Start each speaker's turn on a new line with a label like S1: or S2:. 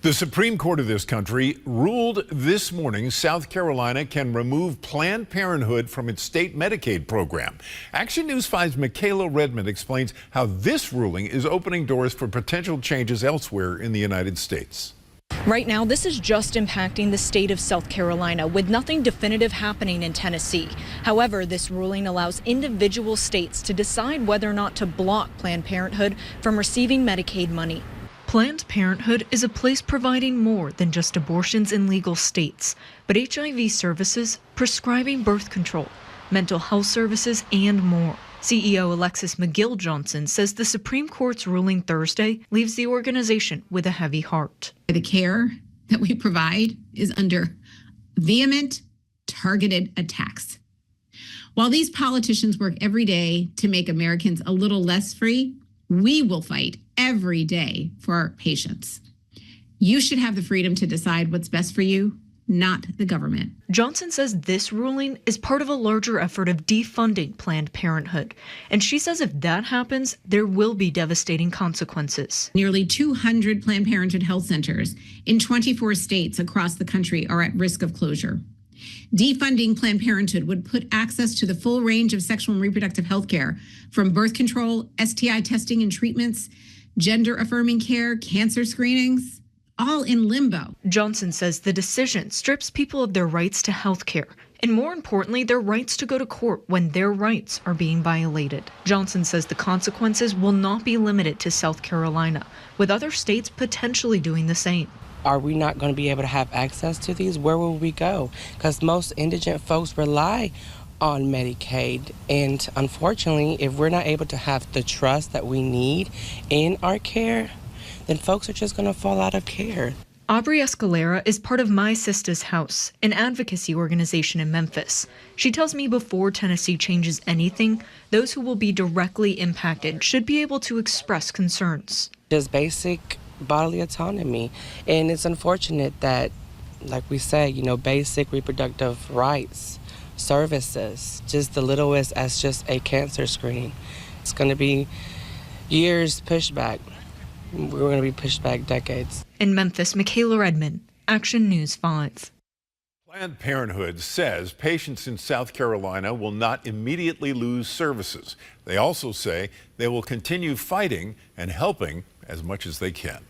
S1: The Supreme Court of this country ruled this morning South Carolina can remove Planned Parenthood from its state Medicaid program. Action News 5's Michaela Redmond explains how this ruling is opening doors for potential changes elsewhere in the United States.
S2: Right now, this is just impacting the state of South Carolina, with nothing definitive happening in Tennessee. However, this ruling allows individual states to decide whether or not to block Planned Parenthood from receiving Medicaid money. Planned Parenthood is a place providing more than just abortions in legal states, but HIV services, prescribing birth control, mental health services, and more. CEO Alexis McGill Johnson says the Supreme Court's ruling Thursday leaves the organization with a heavy heart.
S3: The care that we provide is under vehement, targeted attacks. While these politicians work every day to make Americans a little less free, we will fight every day for our patients. You should have the freedom to decide what's best for you, not the government.
S2: Johnson says this ruling is part of a larger effort of defunding Planned Parenthood. And she says if that happens, there will be devastating consequences.
S3: Nearly 200 Planned Parenthood health centers in 24 states across the country are at risk of closure. Defunding Planned Parenthood would put access to the full range of sexual and reproductive health care, from birth control, STI testing and treatments, gender-affirming care, cancer screenings, all in limbo.
S2: Johnson says the decision strips people of their rights to health care, and more importantly, their rights to go to court when their rights are being violated. Johnson says the consequences will not be limited to South Carolina, with other states potentially doing the same.
S4: Are we not going to be able to have access to these? Where will we go? Because most indigent folks rely on Medicaid. And unfortunately, if we're not able to have the trust that we need in our care, then folks are just going to fall out of care.
S2: Aubrey Escalera is part of My Sistah's House, an advocacy organization in Memphis. She tells me before Tennessee changes anything, those who will be directly impacted should be able to express concerns.
S4: Just basic bodily autonomy. And it's unfortunate that, like we say, basic reproductive rights, services, just the littlest as just a cancer screening. It's going to be years pushed back. We're going to be pushed back decades.
S2: In Memphis, Michaela Redmond, Action News 5.
S1: Planned Parenthood says patients in South Carolina will not immediately lose services. They also say they will continue fighting and helping as much as they can.